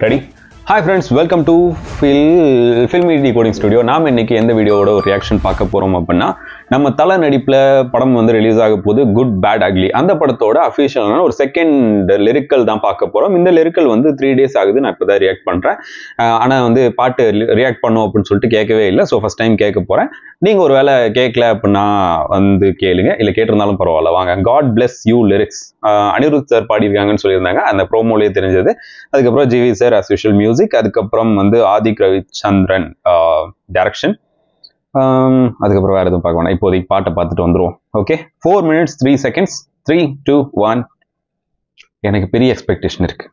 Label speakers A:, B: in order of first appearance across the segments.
A: Ready? Hi friends, welcome to Filmy Decoding Studio. நாம் இன்னைக்கு எந்த வீடியோவோட ஒரு ரியாக்ஷன் பார்க்க போறோம் அப்படின்னா நம்ம தல நடிப்புல படம் வந்து ரிலீஸ் ஆக போகுது குட் பேட் அக்லி. அந்த படத்தோட அஃபிஷியலான ஒரு செகண்ட் லிரிக்கல் தான் பார்க்க போறோம். இந்த லிரிக்கல் வந்து 3 days ஆகுது, நான் இப்போதான் ரியாக்ட் பண்றேன். ஆனா வந்து பாட்டு ரியாக்ட் பண்ணும் அப்படின்னு சொல்லிட்டு கேட்கவே இல்லை. ஸோ ஃபர்ஸ்ட் டைம் கேட்க போறேன். நீங்க ஒரு வேளை கேட்கல அப்படின்னா வந்து கேளுங்க, இல்லை கேட்டிருந்தாலும் பரவாயில்ல. வாங்க. God bless you lyrics Anirudh sir பாடியிருக்காங்கன்னு சொல்லியிருந்தாங்க, அந்த ப்ரோமோலேயே தெரிஞ்சது. அதுக்கப்புறம் GV sir as usual music, அதுக்கப்புறம் வந்து ஆதிக் ரவிச்சந்திரன் டைரக்ஷன், அதுக்கப்புறம் வேற எதுவும் பார்க்க வேணாம். இப்போதைக்கு பாட்டை பார்த்துட்டு வந்துருவோம். Okay, 4 minutes 3 seconds 3 2 1. எனக்கு பெரிய எக்ஸ்பெக்டேஷன் இருக்கு.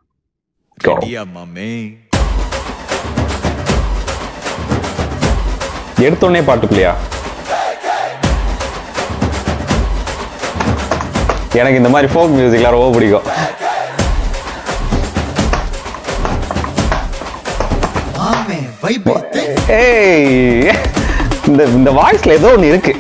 A: எடுத்தோடனே பாட்டுக்குள்ளையா? எனக்கு இந்த மாதிரி ஃபோக் மியூசிக்லாம் ரொம்ப பிடிக்கும். இந்த வாய்ஸ்ல ஏதோ ஒண்ணு இருக்கு.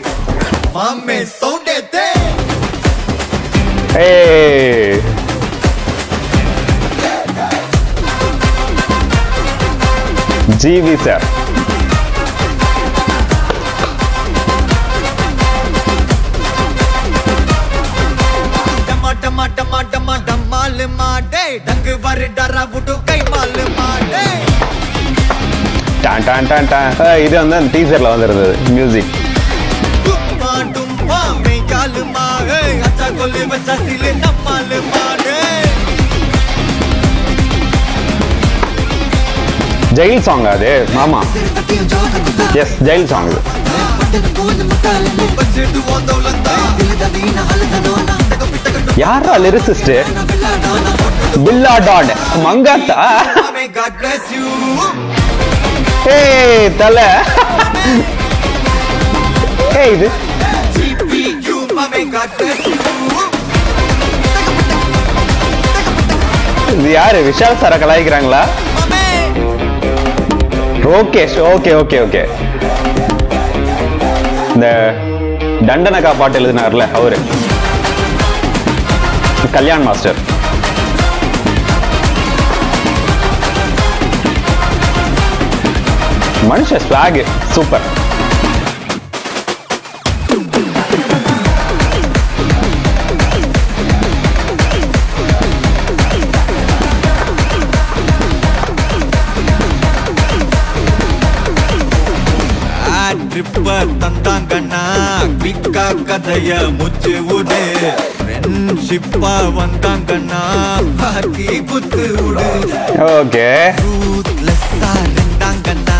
A: ஜிவி சார் இது வந்து அந்த டீசர்ல வந்திருந்தது மியூசிக். ஜெயில் சாங் அது. ஆமா, எஸ், ஜெயில் சாங். யாரா லிரிசிஸ்ட்? பில்லா டாட் மங்காத்தா. ஏய் தல, ஏய் இது இது யாரு? விஷால் சார கலாய்க்கிறாங்களா? ரோகேஷ். ஓகே ஓகே ஓகே, இந்த தண்டனகா பாட்டு எழுதினார்ல அவரு, கல்யாண் மாஸ்டர். மனுஷ ஸ்வாக் சூப்பர்.
B: தந்தாங்கண்ணா பிக்கா கதைய முச்சு விடு, ஃப்ரெண்ட்ஷிப்பா வந்தாங்கண்ணா பாக்கி குத்து விடு.
A: ஓகே,
B: ரூத்லெஸ்ஸா இருந்தாங்கண்ணா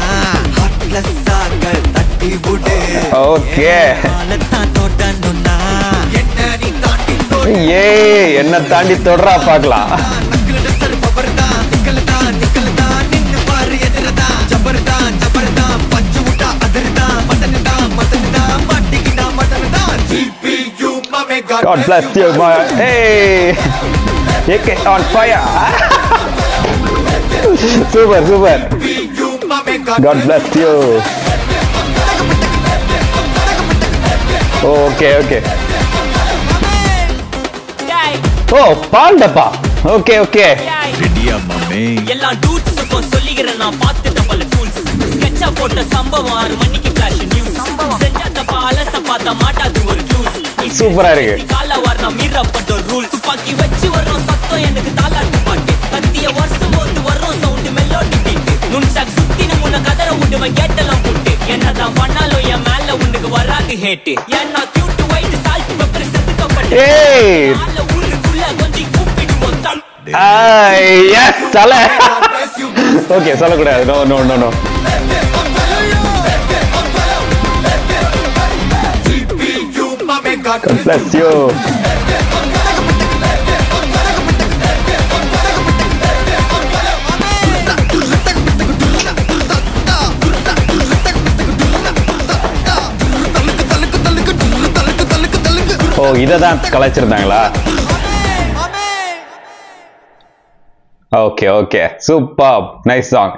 B: ஹார்ட்லெஸ்ஸாக தட்டி விடு.
A: ஓகே,
B: தோட்டணும்னா என்ன நீ தாண்டி தொடு.
A: ஏய், என்ன தாண்டி தொடரா பார்க்கலாம். God bless you, my. Hey, AK on fire. Super, super. God bless you. Okay, okay. Oh, Pandapa. Okay, okay.
B: ரெடியா மாமே?
C: எல்லா டூட்ஸ்க்கும் சொல்லிக்கிறேன் நான் பார்த்துட்ட பல டூல்ஸ். ஸ்கெட்சா போட்ட சம்பவம் 6 மணிக்கு ஃபிளாஷ் நியூஸ். செஞ்சாத பாலச பார்த்த மாட்டாது ஒரு ஜூஸ்.
A: சூப்பரா இருக்கு.
C: கால வரணும் மீறப்பட்ட ரூல்ஸ். பாக்கி வச்சு வரோம் சத்தம் எனக்கு தாலாட்டு பாட்டு. கத்திய வருஷம் போது வரோம் சவுண்ட் மெலோடி பீட். நுண்சாக் சுத்தி நம்ம கதற விடுவேன் கேட்டெல்லாம் போட்டு. என்னதான் பண்ணாலும் என் மேல உனக்கு வராது ஹேட். ஏன்னா கியூட் ஒயிட் சால்ட் பெப்பர் செத்துக்கப்பட்டு.
A: ஏய்,
C: ஊருக்குள்ள கொஞ்சம் கூப்பிடுவோம் தம்.
A: எஸ் தல. ஓகே, சொல்லக்கூடாது. No no no no. God bless you. Oh, இததான் கலாய்ச்சிருந்தாங்களா? Okay okay super nice song.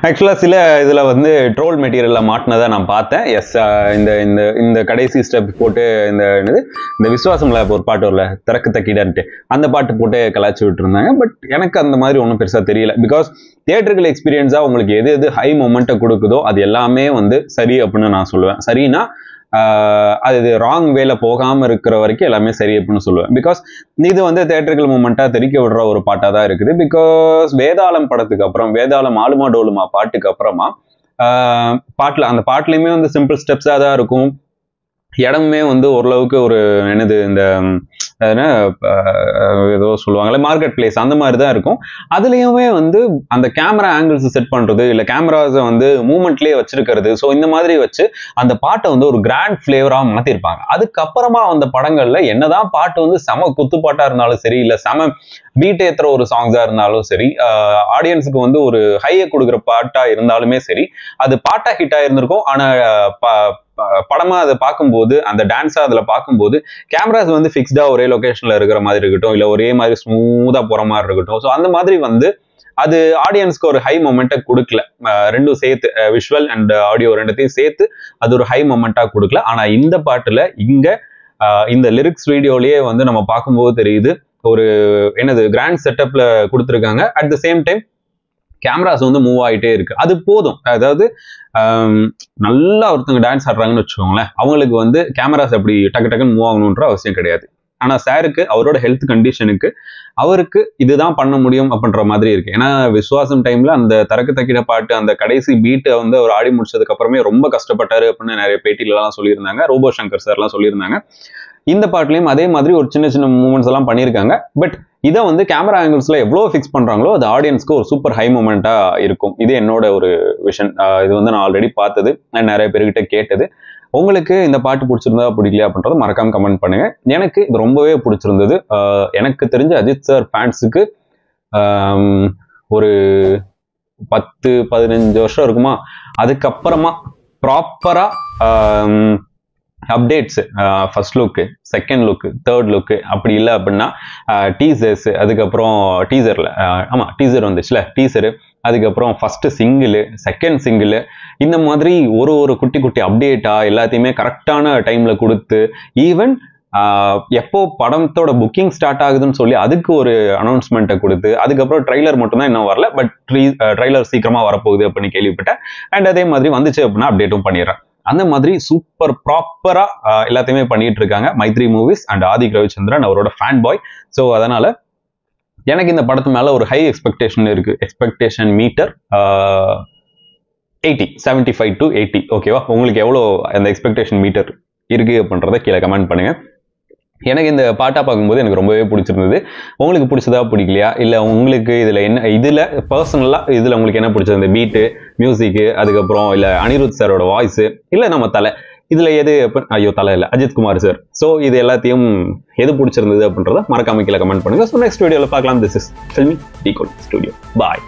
A: ஆக்சுவலாக சில இதில் வந்து ட்ரோல் மெட்டீரியலில் மாட்டினதை நான் பார்த்தேன். எஸ், இந்த இந்த இந்த கடைசி ஸ்டெப் போட்டு இந்த விசுவாசம்ல ஒரு பாட்டு வரல திறக்கு தக்கிடன்ட்டு அந்த பாட்டு போட்டு கலாச்சி விட்டுருந்தாங்க. பட் எனக்கு அந்த மாதிரி ஒன்றும் பெருசாக தெரியல. பிகாஸ் தியேட்டர்கள் எக்ஸ்பீரியன்ஸாக உங்களுக்கு எது எது ஹை மொமெண்ட்டை கொடுக்குதோ அது எல்லாமே வந்து சரி அப்படின்னு நான் சொல்லுவேன். சரின்னா அது ராங் வேல போகாமல் இருக்கிற வரைக்கும் எல்லாமே சரி அப்படின்னு சொல்லுவேன். பிகாஸ் இது வந்து தியேட்டர்கள் மூமெண்ட்டாக தெரிக்க விடுற ஒரு பாட்டாக தான் இருக்குது. பிகாஸ் வேதாளம் படத்துக்கு அப்புறம், வேதாளம் ஆலுமா டோலுமா பாட்டுக்கு அப்புறமா அந்த பாட்டுலையுமே வந்து சிம்பிள் ஸ்டெப்ஸாக தான் இருக்கும். இடமுமே வந்து ஓரளவுக்கு ஒரு இந்த ஏதோ சொல்லுவாங்கல்ல மார்க்கெட் பிளேஸ் அந்த மாதிரி தான் இருக்கும். அதுலேயுமே வந்து அந்த கேமரா ஆங்கிள்ஸ் செட் பண்ணுறது, இல்லை கேமராஸை வந்து மூமெண்ட்லேயே வச்சிருக்கிறது. ஸோ இந்த மாதிரி வச்சு அந்த பாட்டை வந்து ஒரு கிராண்ட் ஃப்ளேவராக மாற்றிருப்பாங்க. அதுக்கப்புறமா அந்த படங்களில் என்னதான் பாட்டு வந்து செம குத்துப்பாட்டாக இருந்தாலும் சரி, இல்லை செம பீட் ஏற்றுற ஒரு சாங்ஸாக இருந்தாலும் சரி, ஆடியன்ஸுக்கு வந்து ஒரு ஹையை கொடுக்குற பாட்டாக இருந்தாலுமே சரி, அது பாட்டாக ஹிட்டாக இருந்திருக்கும். ஆனால் படமா அதை பார்க்கும்போது, அந்த டான்ஸா அதில் பார்க்கும்போது கேமராஸ் வந்து ஃபிக்ஸ்டா ஒரே லொகேஷன்ல இருக்கிற மாதிரி இருக்கட்டும், இல்லை ஒரே மாதிரி ஸ்மூதா போற மாதிரி இருக்கட்டும். ஸோ அந்த மாதிரி வந்து அது ஆடியன்ஸ்க்கு ஒரு ஹை மொமெண்ட்டை கொடுக்கல. ரெண்டும் சேர்த்து, விஷுவல் அண்ட் ஆடியோ ரெண்டுத்தையும் சேர்த்து அது ஒரு ஹை மொமெண்ட்டா கொடுக்கல. ஆனா இந்த பாட்டுல இந்த லிரிக்ஸ் வீடியோலயே வந்து நம்ம பார்க்கும்போது தெரியுது, ஒரு கிராண்ட் செட்டப்ல கொடுத்துருக்காங்க. At the same time cameras வந்து மூவ் ஆகிட்டே இருக்கு. அது போதும். அதாவது நல்லா ஒருத்தவங்க டான்ஸ் ஆடுறாங்கன்னு வச்சுக்கோங்களேன், அவங்களுக்கு வந்து கேமராஸ் அப்படி டக்கு டக்குன்னு மூவ் ஆகணுன்ற அவசியம் கிடையாது. ஆனா சாருக்கு அவரோட ஹெல்த் கண்டிஷனுக்கு அவருக்கு இதுதான் பண்ண முடியும் அப்படின்ற மாதிரி இருக்கு. ஏன்னா விசுவாசம் டைம்ல அந்த தரக்கு தக்கிட பாட்டு அந்த கடைசி பீட்டை வந்து அவர் ஆடி முடிச்சதுக்கு அப்புறமே ரொம்ப கஷ்டப்பட்டாரு அப்படின்னு நிறைய பேட்டிலாம் சொல்லியிருந்தாங்க. ரோபோ சங்கர் சார் எல்லாம் சொல்லியிருந்தாங்க. இந்த பாட்டுலையும் அதே மாதிரி ஒரு சின்ன சின்ன மூமெண்ட்ஸ் எல்லாம் பண்ணியிருக்காங்க. பட் இதை வந்து கேமரா ஆங்கிள்ஸ்ல எவ்வளோ ஃபிக்ஸ் பண்றாங்களோ அது ஆடியன்ஸ்க்கு ஒரு சூப்பர் ஹை மூமெண்டா இருக்கும். இது என்னோட ஒரு விஷன். இது வந்து நான் ஆல்ரெடி பார்த்தது, நிறைய பேர்கிட்ட கேட்டது. உங்களுக்கு இந்த பாட்டு பிடிச்சிருந்தா பிடிக்கலையா அப்படின்றத மறக்காம கமெண்ட் பண்ணுங்க. எனக்கு இது ரொம்பவே பிடிச்சிருந்தது. எனக்கு தெரிஞ்ச அஜித் சார் ஃபேன்ஸுக்கு ஒரு 10-15 வருஷம் இருக்குமா, அதுக்கப்புறமா ப்ராப்பரா updates, first look, second look, third look, அப்படி இல்லை அப்படின்னா டீசர்ஸ், அதுக்கப்புறம் டீசர் வந்துச்சுல, டீசரு, அதுக்கப்புறம் ஃபர்ஸ்ட் சிங்கிள், செகண்ட் சிங்கிள், இந்த மாதிரி ஒரு குட்டி குட்டி அப்டேட்டா எல்லாத்தையுமே கரெக்டான டைம்ல கொடுத்து, ஈவன் எப்போ படத்தோட புக்கிங் ஸ்டார்ட் ஆகுதுன்னு சொல்லி அதுக்கு ஒரு அனௌன்ஸ்மெண்ட்டை கொடுத்து, அதுக்கப்புறம் ட்ரைலர் மட்டும்தான் இன்னும் வரல, பட் ட்ரைலர் சீக்கிரமா வரப்போகுது அப்படின்னு கேள்விப்பட்டேன். அண்ட் அதே மாதிரி வந்துச்சு அப்படின்னா அப்டேட்டும் பண்ணிடுறேன். அந்த மாதிரி சூப்பர் ப்ராப்பரா எல்லாத்தையுமே பண்ணிட்டு இருக்காங்க மைத்ரி மூவிஸ் அண்ட் ஆதிக் ரவிச்சந்திரன், அவரோட ஃபேன் பாய். ஸோ அதனால எனக்கு இந்த படத்து மேல ஒரு ஹை எக்ஸ்பெக்டேஷன் இருக்கு. Expectation meter 80, 75 to 80. ஓகேவா? உங்களுக்கு எவ்வளோ அந்த எக்ஸ்பெக்டேஷன் மீட்டர் இருக்கு அப்படின்றத கீழே கமெண்ட் பண்ணுங்க. எனக்கு இந்த பாட்டா பார்க்கும்போது எனக்கு ரொம்பவே பிடிச்சிருந்தது. உங்களுக்கு பிடிச்சதா பிடிக்கலையா, இல்லை உங்களுக்கு இதில் பர்சனலாக இதில் உங்களுக்கு என்ன பிடிச்சது, இந்த பீட்டு, மியூசிக்கு, அதுக்கப்புறம் இல்லை அனிருத் சாரோட வாய்ஸு, இல்லை நம்ம தலை, இதில் எது தலை இல்லை அஜித்குமார் சார். ஸோ இது எல்லாத்தையும் எது பிடிச்சிருந்தது அப்படின்றத மறக்காம கீழே கமெண்ட் பண்ணுங்க. ஸோ நெக்ஸ்ட் வீடியோவில் பார்க்கலாம். This is filmi decoding studio. Bye.